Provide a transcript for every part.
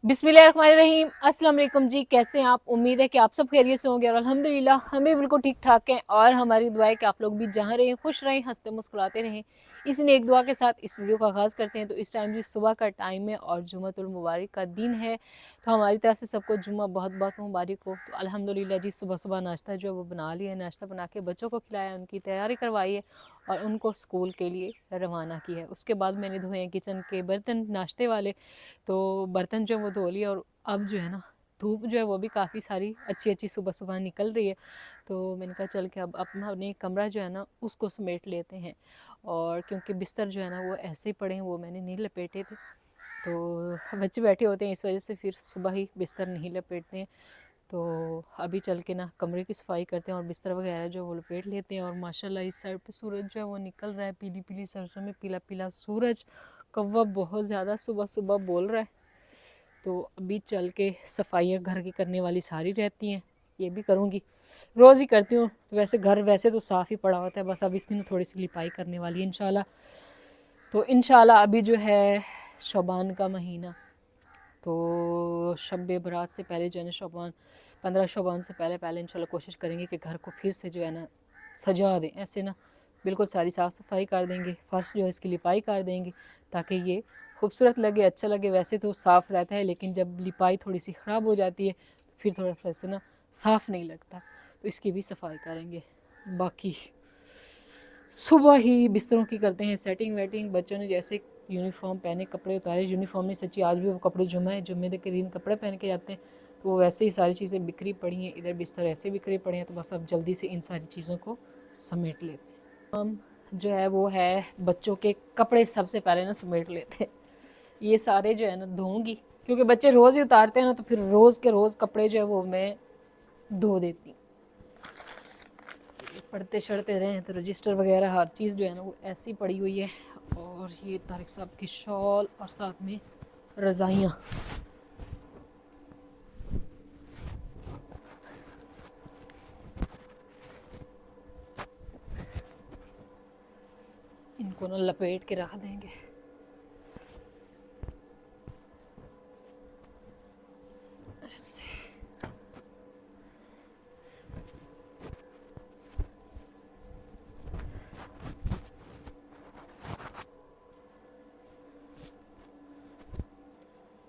बिस्मिल्लाहिर्रहमानिर्रहीम। अस्सलाम वालेकुम जी, कैसे हैं आप? उम्मीद है कि आप सब खैरियत से होंगे और अल्हम्दुलिल्लाह हम भी बिल्कुल ठीक ठाक हैं। और हमारी दुआ है कि आप लोग भी जहाँ रहें खुश रहें, हंसते मुस्कुराते रहें। इसी ने एक दुआ के साथ इस वीडियो का आगाज़ करते हैं। तो इस टाइम जी सुबह का टाइम है और जुम्मतुल मुबारक का दिन है। तो हमारी तरफ से सबको जुम्मा बहुत बहुत मुबारक हो। तो अल्हम्दुलिल्लाह जी सुबह सुबह नाश्ता जो है वो बना लिया है। नाश्ता बना के बच्चों को खिलाया, उनकी तैयारी करवाई है और उनको स्कूल के लिए रवाना किया है। उसके बाद मैंने धोए हैं किचन के बर्तन नाश्ते वाले। तो बर्तन जो है वो धो लिए और अब जो है ना धूप जो है वो भी काफ़ी सारी अच्छी अच्छी सुबह सुबह निकल रही है। तो मैंने कहा चल के अब अपने कमरा जो है ना उसको समेट लेते हैं। और क्योंकि बिस्तर जो है ना वो ऐसे ही पड़े हैं, वो मैंने नहीं लपेटे थे। तो बच्चे बैठे होते हैं, इस वजह से फिर सुबह ही बिस्तर नहीं लपेटते हैं। तो अभी चल के ना कमरे की सफाई करते हैं और बिस्तर वगैरह जो वो लपेट लेते हैं। और माशाल्लाह इस साइड पे सूरज जो है वो निकल रहा है, पीली पीली सरसों में पीला पीला सूरज। कौवा बहुत ज़्यादा सुबह सुबह बोल रहा है। तो अभी चल के सफाइयाँ घर की करने वाली सारी रहती हैं, ये भी करूँगी, रोज़ ही करती हूँ। वैसे घर वैसे तो साफ़ ही पड़ा होता है, बस अब इसकी ना थोड़ी सी लिपाई करने वाली है इंशाल्लाह। तो इंशाल्लाह अभी जो है शबान का महीना, तो शब बरात से पहले जो है ना शबान 15 शबान से पहले पहले इंशाल्लाह कोशिश करेंगे कि घर को फिर से जो है ना सजा दें। ऐसे ना बिल्कुल सारी साफ़ सफाई कर देंगे, फ़र्श जो है इसकी लिपाई कर देंगे ताकि ये खूबसूरत लगे, अच्छा लगे। वैसे तो साफ़ रहता है लेकिन जब लिपाई थोड़ी सी ख़राब हो जाती है तो फिर थोड़ा सा ऐसे ना साफ़ नहीं लगता। तो इसकी भी सफाई करेंगे। बाकी सुबह ही बिस्तरों की करते हैं सेटिंग वेटिंग। बच्चों ने जैसे यूनिफॉर्म पहने, कपड़े उतारे, यूनिफॉर्म नहीं सच्ची आज भी वो कपड़े जुम्मे के दिन कपड़े पहन के जाते हैं, तो वो वैसे ही सारी चीज़ें बिखरी पड़ी हैं। इधर बिस्तर ऐसे बिखरे पड़े हैं। तो बस अब जल्दी से इन सारी चीज़ों को समेट लेते हैं। हम जो है वो है बच्चों के कपड़े सबसे पहले ना समेट लेते हैं। ये सारे जो है ना धोऊंगी, क्योंकि बच्चे रोज़ ही उतारते हैं ना, तो फिर रोज़ के रोज़ कपड़े जो है वो मैं धो देती हूँ। पढ़ते शढ़ते रहे तो रजिस्टर वगैरह हर चीज़ जो है ना वो ऐसी पड़ी हुई है। और ये तारिक साहब की शॉल और साथ में रज़ाइयाँ। इनको ना लपेट के रख देंगे। ऐसे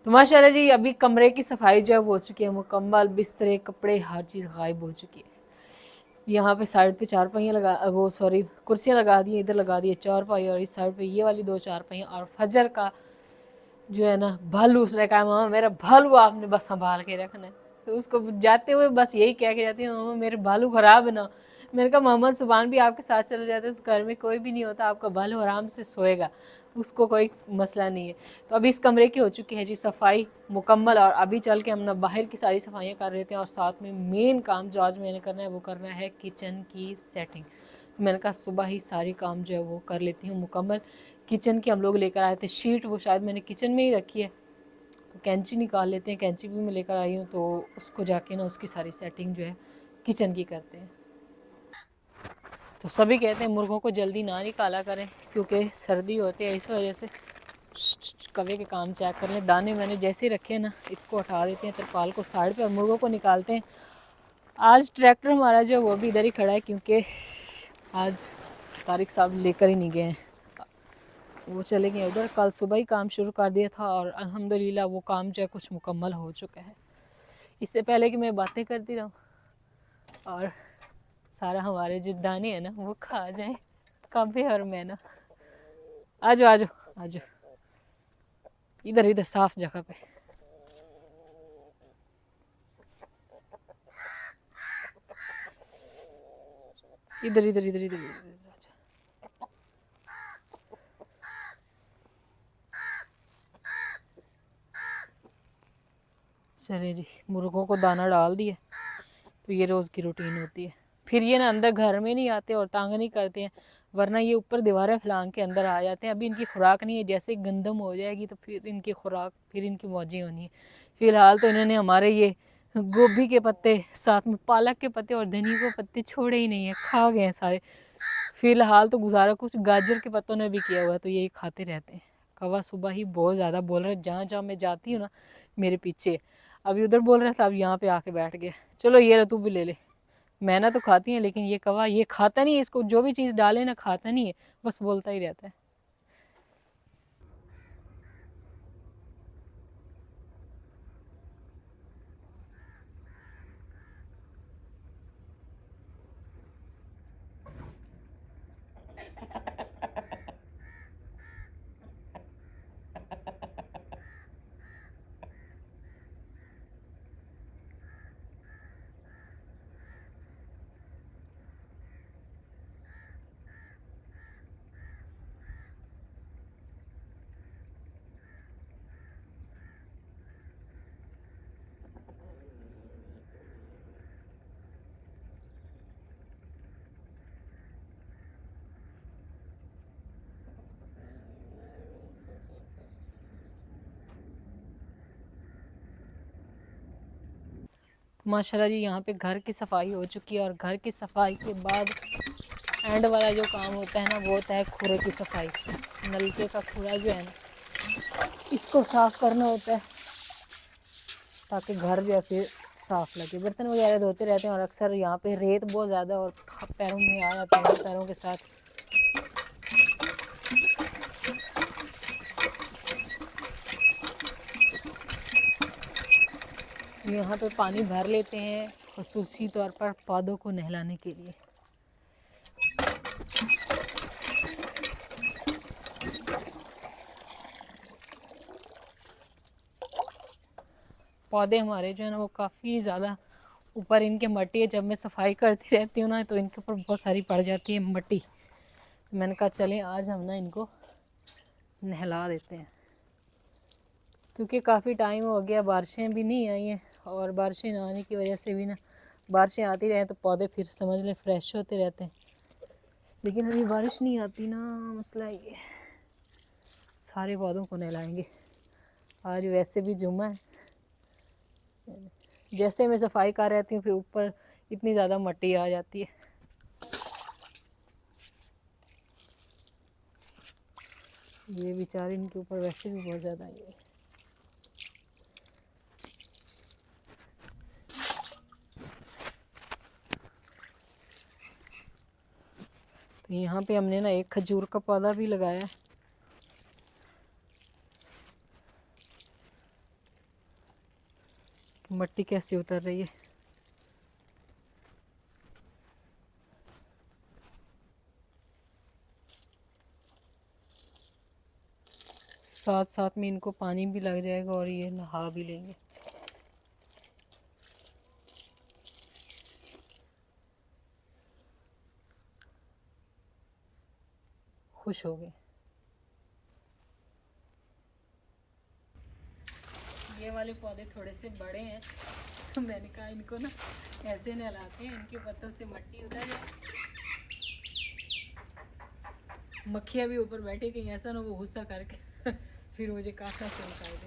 तो माशाल्लाह जी अभी कमरे की सफाई जो है वो हो चुकी है मुकम्मल। बिस्तरे कपड़े हर चीज़ गायब हो चुकी है। यहाँ पे साइड पे चार पहियाँ लगा, वो सॉरी कुर्सियाँ लगा दी, इधर लगा दिए चार पहिए और इस साइड पे ये वाली दो चार पहियाँ। और फजर का जो है ना भालू, उसने कहा मामा मेरा भालू आपने बस संभाल के रखना है। तो उसको जाते हुए बस यही कह के जाती है, मामा मेरे भालू खराब है ना। मैंने कहा मोहम्मद सुबहान भी आपके साथ चले जाते तो घर में कोई भी नहीं होता, आपका भालू आराम से सोएगा, उसको कोई मसला नहीं है। तो अभी इस कमरे की हो चुकी है जी सफाई मुकम्मल। और अभी चल के हम ना बाहर की सारी सफाइयाँ कर रहे थे और साथ में मेन काम जो आज मैंने करना है वो करना है किचन की सेटिंग। तो मैंने कहा सुबह ही सारी काम जो है वो कर लेती हूँ मुकम्मल। किचन की हम लोग लेकर आए थे शीट, वो शायद मैंने किचन में ही रखी है, तो कैंची निकाल लेते हैं। कैंची भी मैं लेकर आई हूँ, तो उसको जाके ना उसकी सारी सेटिंग जो है किचन की करते हैं। तो सभी कहते हैं मुर्गों को जल्दी ना निकाला करें क्योंकि सर्दी होती है, इस वजह से कवे के काम चेक कर लें। दाने मैंने जैसे रखे ना इसको हटा देते हैं तिरपाल को साइड पे और मुर्गों को निकालते हैं। आज ट्रैक्टर हमारा जो वो भी इधर ही खड़ा है क्योंकि आज तारिक साहब लेकर ही नहीं गए हैं, वो चले गए उधर। कल सुबह ही काम शुरू कर दिया था और अल्हम्दुलिल्लाह वो काम जो है कुछ मुकम्मल हो चुका है। इससे पहले कि मैं बातें करती रहूँ और सारा हमारे जो दाने हैं ना वो खा जाए कभी और मैं ना। आ जाओ आ जाओ आ जाओ, इधर इधर साफ जगह पे। इधर इधर इधर इधर, इधर। चले जी मुर्गों को दाना डाल दिया। तो ये रोज़ की रूटीन होती है। फिर ये ना अंदर घर में नहीं आते और तंग नहीं करते हैं, वरना ये ऊपर दीवारें फैलांग के अंदर आ जाते हैं। अभी इनकी खुराक नहीं है, जैसे गंदम हो जाएगी तो फिर इनकी खुराक, फिर इनकी मौजें होनी है। फिलहाल तो इन्होंने हमारे ये गोभी के पत्ते, साथ में पालक के पत्ते और धनिया के पत्ते छोड़े ही नहीं है, खा गए हैं सारे। फिलहाल तो गुजारा कुछ गाजर के पत्तों ने भी किया हुआ है, तो यही खाते रहते हैं। कौवा सुबह ही बहुत ज़्यादा बोल रहा है, जहाँ जहाँ मैं जाती हूँ ना मेरे पीछे। अभी उधर बोल रहा था, अब यहाँ पे आके बैठ गया। चलो ये रहा, तू भी ले ले। मैना तो खाती है, लेकिन ये कौवा ये खाता नहीं है, इसको जो भी चीज़ डाले ना खाता नहीं है, बस बोलता ही रहता है। माशाल्लाह जी, यहाँ पे घर की सफाई हो चुकी है, और घर की सफाई के बाद एंड वाला जो काम होता है ना, वो होता है खूरे की सफाई। नलके का खूरा जो है ना, इसको साफ़ करना होता है, ताकि घर जो है फिर साफ़ लगे। बर्तन वगैरह धोते रहते हैं, और अक्सर यहाँ पे रेत बहुत ज़्यादा और पैरों में आ जाते हैं, पैरों के साथ। यहाँ पे पानी भर लेते हैं ख़ुसूसी तौर पर पौधों को नहलाने के लिए। पौधे हमारे जो है ना, वो काफ़ी ज़्यादा ऊपर इनके मट्टी है। जब मैं सफाई करती रहती हूँ ना, तो इनके ऊपर बहुत सारी पड़ जाती है मट्टी। मैंने कहा चलें आज हम ना इनको नहला देते हैं, क्योंकि काफ़ी टाइम हो गया, बारिशें भी नहीं आई हैं, और बारिशें ना आने की वजह से भी ना, बारिशें आती रहें तो पौधे फिर समझ लें फ्रेश होते रहते हैं, लेकिन अभी बारिश नहीं आती ना, मसला ये। सारे पौधों को नहलाएंगे आज, वैसे भी जुम्मा है। जैसे मैं सफाई कर रहती हूँ, फिर ऊपर इतनी ज़्यादा मट्टी आ जाती है। ये बेचारे, इनके ऊपर वैसे भी बहुत ज़्यादा आई है। तो यहाँ पे हमने ना एक खजूर का पौधा भी लगाया है। मट्टी कैसे उतर रही है। साथ साथ में इनको पानी भी लग जाएगा, और ये नहा भी लेंगे। खुश हो गए। ये वाले पौधे थोड़े से बड़े हैं, तो मैंने कहा इनको ना ऐसे नहलाते हैं, इनके पत्तों से मट्टी उतर जाए। मक्खियाँ भी ऊपर बैठे, कहीं ऐसा ना वो गुस्सा करके फिर मुझे काटना शुरू कर दे।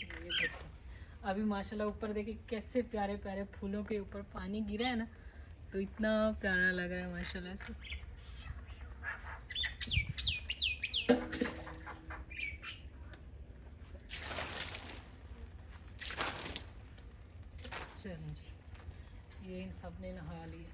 ये देखो, अभी माशाल्लाह ऊपर देखिए कैसे प्यारे प्यारे फूलों के ऊपर पानी गिरा है ना, तो इतना प्यारा लग रहा है माशाल्लाह से। चलें जी, ये इन सब ने नहा लिया।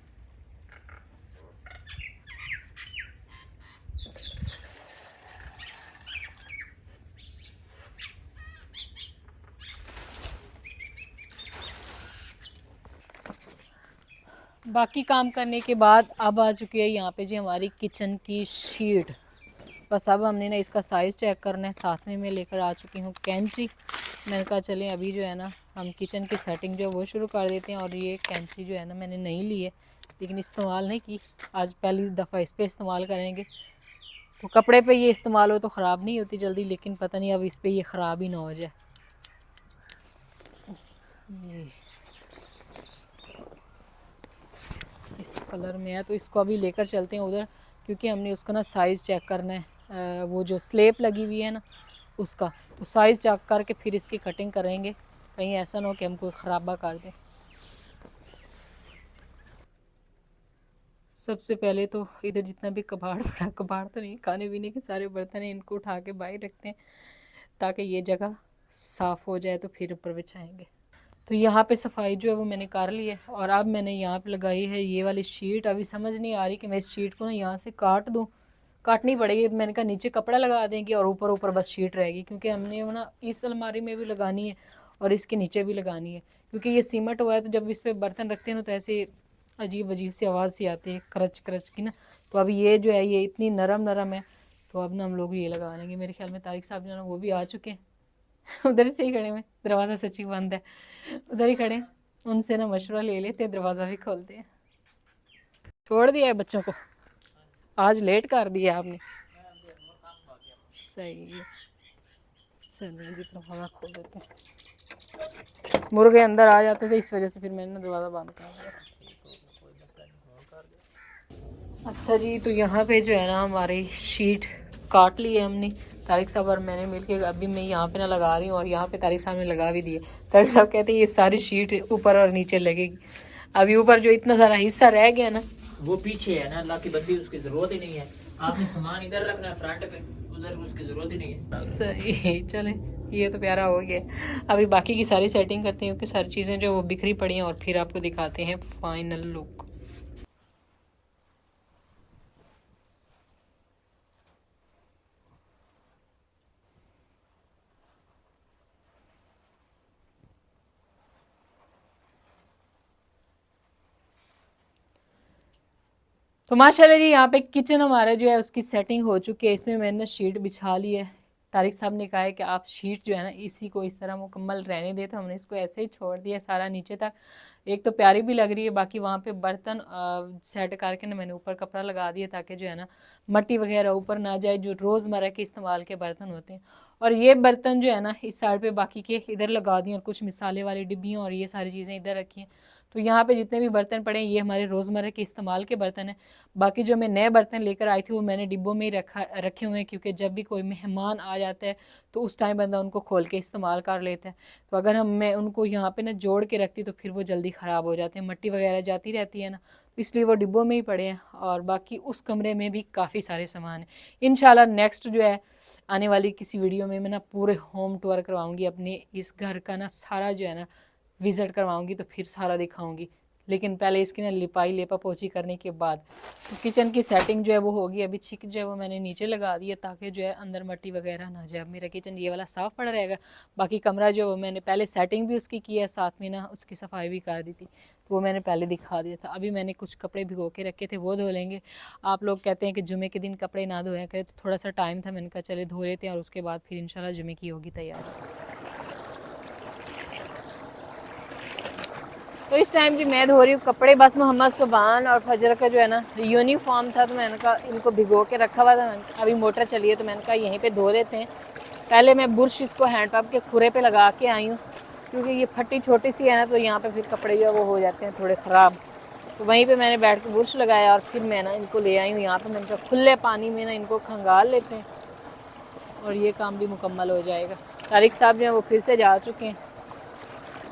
बाकी काम करने के बाद अब आ चुकी है यहाँ पे जी हमारी किचन की शीट। बस अब हमने ना इसका साइज़ चेक करना है। साथ में मैं लेकर आ चुकी हूँ कैंची। मैंने कहा चलें अभी जो है ना हम किचन की सेटिंग जो है वो शुरू कर देते हैं। और ये कैंची जो है ना मैंने नहीं ली है, लेकिन इस्तेमाल नहीं की, आज पहली दफ़ा इस पर इस्तेमाल करेंगे। तो कपड़े पे ये इस्तेमाल हो तो ख़राब नहीं होती जल्दी, लेकिन पता नहीं अब इस पर ये ख़राब ही ना हो जाए। ये इस कलर में है, तो इसको अभी लेकर चलते हैं उधर, क्योंकि हमने उसका ना साइज़ चेक करना है। वो जो स्लेब लगी हुई है ना उसका, तो साइज़ चेक करके फिर इसकी कटिंग करेंगे, कहीं ऐसा ना हो कि हम कोई ख़राबा कर दें। सबसे पहले तो इधर जितना भी कबाड़ पड़ा, कबाड़ तो नहीं, खाने पीने के सारे बर्तन हैं, इनको उठा के बाहर रखते हैं ताकि ये जगह साफ़ हो जाए, तो फिर ऊपर बिछाएंगे। तो यहाँ पे सफाई जो है वो मैंने कर ली है, और अब मैंने यहाँ पे लगाई है ये वाली शीट। अभी समझ नहीं आ रही कि मैं इस शीट को ना यहाँ से काट दूँ, काटनी पड़ेगी। मैंने कहा नीचे कपड़ा लगा देंगे और ऊपर ऊपर बस शीट रहेगी, क्योंकि हमने वो ना इस अलमारी में भी लगानी है और इसके नीचे भी लगानी है, क्योंकि ये सीमेंट हुआ है, तो जब इस पर बर्तन रखते हैं ना तो ऐसे अजीब अजीब सी आवाज़ सी आती है करच करच की ना। तो अभी ये जो है ये इतनी नरम नरम है, तो अब ना हम लोग ये लगा लेंगे। मेरे ख्याल में तारिक साहब जो है ना वो भी आ चुके हैं। उधर से ही खड़े हैं, दरवाज़ा सच्ची बंद है, उधर ही खड़े हैं। उनसे ना मशवरा ले लेते हैं, दरवाज़ा भी खोलते हैं। छोड़ दिया है बच्चों को, आज लेट कर दिया आपने। सही है, चलिए जी दरवाज़ा खोल देते हैं। मुर्गे अंदर आ जाते थे, इस वजह से फिर मैंने ना दरवाज़ा बंद कर दिया। अच्छा जी, तो यहाँ पे जो है ना हमारी शीट काट ली है हमने, तारिक साहब और मैंने मिलके। अभी मैं यहाँ पे ना लगा रही हूँ और यहाँ पे तारिक साहब ने लगा भी दिए। तारिक साहब कहते हैं ये सारी शीट ऊपर और नीचे लगेगी। अभी ऊपर जो इतना सारा हिस्सा रह गया ना वो पीछे है ना, लाकी बत्ती उसकी जरूरत ही नहीं है। आपने सामान इधर रखना है फ्रंट पे, उधर उसकी जरूरत ही नहीं है। सही, चले ये तो प्यारा हो गया। अभी बाकी की सारी सेटिंग करते हैं, क्योंकि सारी चीज़ें जो वो बिखरी पड़ी हैं, और फिर आपको दिखाते हैं फाइनल लुक। तो माशाल्लाह जी यहाँ पे किचन हमारा जो है उसकी सेटिंग हो चुकी है। इसमें मैंने शीट बिछा ली है। तारिक साहब ने कहा है कि आप शीट जो है ना इसी को इस तरह मुकम्मल रहने दें, तो हमने इसको ऐसे ही छोड़ दिया सारा नीचे तक। एक तो प्यारी भी लग रही है, बाकी वहाँ पे बर्तन सेट करके ना मैंने ऊपर कपड़ा लगा दिया, ताकि जो है ना मट्टी वगैरह ऊपर ना जाए, जो रोज़मर्रा के इस्तेमाल के बर्तन होते हैं। और ये बर्तन जो है ना इस साइड पे बाकी के इधर लगा दिए, और कुछ मिसाले वाली डिब्बियाँ और ये सारी चीज़ें इधर रखी हैं। तो यहाँ पे जितने भी बर्तन पड़े हैं ये हमारे रोज़मर्रा के इस्तेमाल के बर्तन हैं। बाकी जो मैं नए बर्तन लेकर आई थी वो मैंने डिब्बों में ही रखे हुए हैं, क्योंकि जब भी कोई मेहमान आ जाता है तो उस टाइम बंदा उनको खोल के इस्तेमाल कर लेता है। तो अगर मैं उनको यहाँ पे ना जोड़ के रखती तो फिर वो जल्दी ख़राब हो जाते हैं, मट्टी वगैरह जाती रहती है ना, तो इसलिए वो डिब्बों में ही पड़े हैं। और बाकी उस कमरे में भी काफ़ी सारे सामान हैं। इंशाल्लाह नेक्स्ट जो है आने वाली किसी वीडियो में मैं ना पूरे होम टूर करवाऊँगी अपने इस घर का ना, सारा जो है ना विज़िट करवाऊँगी, तो फिर सारा दिखाऊँगी। लेकिन पहले इसकी ना लिपाई लेपा पोछी करने के बाद तो किचन की सेटिंग जो है वो होगी। अभी छिक जो है वो मैंने नीचे लगा दी है, ताकि जो है अंदर मट्टी वगैरह ना जाए। मेरा किचन ये वाला साफ़ पड़ा रहेगा। बाकी कमरा जो मैंने पहले सेटिंग भी उसकी की है, साथ में ना उसकी सफाई भी कर दी थी, तो वो मैंने पहले दिखा दिया था। अभी मैंने कुछ कपड़े भिगो के रखे थे, वो धो लेंगे। आप लोग कहते हैं कि जुमे के दिन कपड़े ना धोया करें, तो थोड़ा सा टाइम था, मैंने कहा चले धो लेते हैं, और उसके बाद फिर इंशाल्लाह जुमे की होगी तैयारी। तो इस टाइम जी मैं धो रही हूँ कपड़े। बस मोहम्मद सुबान और फजर का जो है ना यूनिफॉर्म था, तो मैंने कहा इनको भिगो के रखा हुआ था। अभी मोटर चली है तो मैंने कहा यहीं पे धो देते हैं। पहले मैं बुरश इसको हैंड पंप के खुरे पे लगा के आई हूँ, क्योंकि ये फट्टी छोटी सी है ना, तो यहाँ पे फिर कपड़े जो है वो हो जाते हैं थोड़े ख़राब। तो वहीं पे मैंने बैठ के बुरश लगाया, और फिर मैं ना इनको ले आई हूँ यहाँ पे। मैंने कहा खुले पानी में ना इनको खंगाल लेते हैं, और ये काम भी मुकम्मल हो जाएगा। तारिक साहब जो है वो फिर से जा चुके हैं,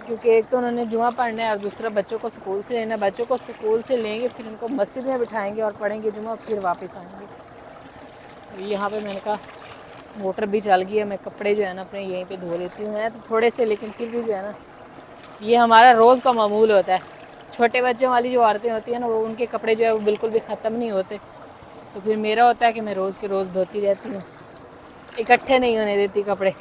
क्योंकि एक तो उन्होंने जुमा पढ़ना है और दूसरा बच्चों को स्कूल से लेना। बच्चों को स्कूल से लेंगे, फिर उनको मस्जिद में बिठाएंगे और पढ़ेंगे जुमा, फिर वापस आएंगे। यहाँ पे मैंने कहा मोटर भी चल गई है, मैं कपड़े जो है ना अपने यहीं पे धो लेती हूँ। मैं तो थोड़े से, लेकिन फिर भी जो है ना ये हमारा रोज़ का मामूल होता है। छोटे बच्चों वाली जो औरतें होती हैं ना, वो उनके कपड़े जो है वो बिल्कुल भी ख़त्म नहीं होते। तो फिर मेरा होता है कि मैं रोज़ के रोज़ धोती रहती हूँ, इकट्ठे नहीं होने देती कपड़े।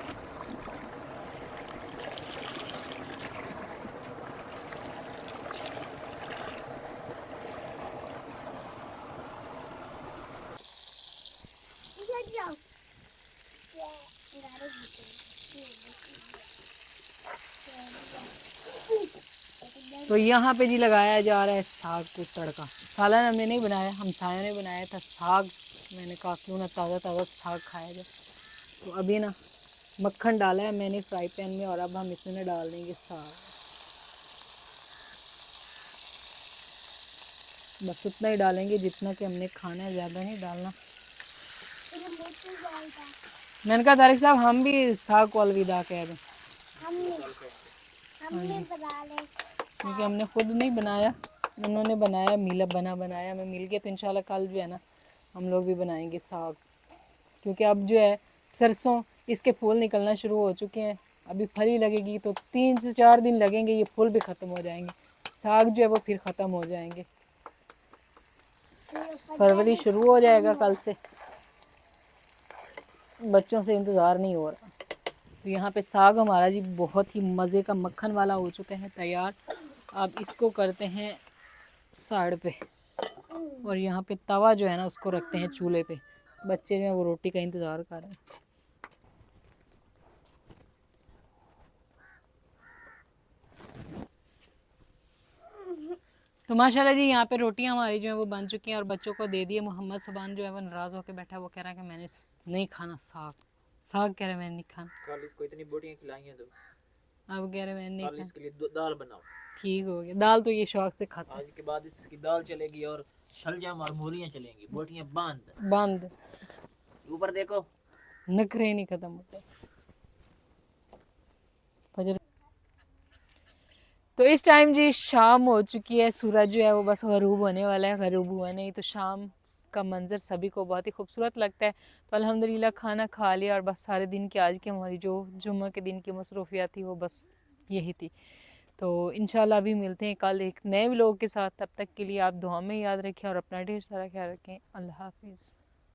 तो यहाँ पे जी लगाया जा रहा है साग को तड़का। सालन हमने नहीं बनाया, हमसायों ने बनाया था साग। मैंने कहा क्यों ना ताज़ा ताज़ा साग खाया जाए। तो अभी ना मक्खन डाला है मैंने फ्राई पैन में, और अब हम इसमें ना डाल देंगे साग। बस उतना ही डालेंगे जितना कि हमने खाना है, ज़्यादा नहीं डालना। मैंने कहा तारिक साहब हम भी साग को अलविदा कह दें, क्योंकि हमने खुद नहीं बनाया। उन्होंने बनाया मील बनाया हमें मिल गया, तो इंशाल्लाह कल जो है ना हम लोग भी बनाएंगे साग। क्योंकि अब जो है सरसों इसके फूल निकलना शुरू हो चुके हैं, अभी फली लगेगी तो 3 से 4 दिन लगेंगे, ये फूल भी ख़त्म हो जाएंगे, साग जो है वो फिर ख़त्म हो जाएंगे। फरवरी शुरू हो जाएगा कल से, बच्चों से इंतज़ार नहीं हो रहा। तो यहाँ पे साग हमारा जी बहुत ही मज़े का मक्खन वाला हो चुका है तैयार। अब इसको करते हैं साइड पे, और यहाँ पे तवा जो है ना उसको रखते हैं चूल्हे पे। बच्चे जो हैं वो रोटी का इंतज़ार कर रहे हैं। तो माशाल्लाह जी यहाँ पे रोटियाँ हमारी जो है वो बन चुकी हैं और बच्चों को दे दिए। मोहम्मद सुबान जो है वो नाराज़ होकर बैठा है, वो कह रहा है कि मैंने नहीं खाना साग। साग कह रहा है मैंने नहीं खाना। कल इसको इतनी बोटियां खिलाई हैं तो अब कह रहे मैंने नहीं कल खाना। इसके लिए दाल बनाओ। ठीक हो गया, दाल तो ये शौक से खाता है। आज के बाद इसकी दाल चलेगी और शलजम और मूलियां चलेंगी, बोटियां बंद। बंद। ऊपर देखो, नखरे नहीं ख़त्म होते। फजर। तो इस टाइम जी शाम हो चुकी है, सूरज जो है वो बस गरूब होने वाला है। गरूब हुआ नहीं तो शाम का मंज़र सभी को बहुत ही खूबसूरत लगता है। तो अल्हम्दुलिल्लाह खाना खा लिया और बस सारे दिन की आज की हमारी जो जुम्मे के दिन की मसरूफियात थी वो बस यही थी। तो इंशाल्लाह अभी मिलते हैं कल एक नए व्लॉग के साथ। तब तक के लिए आप दुआ में याद रखें और अपना ढेर सारा ख्याल रखें। अल्लाह हाफिज़।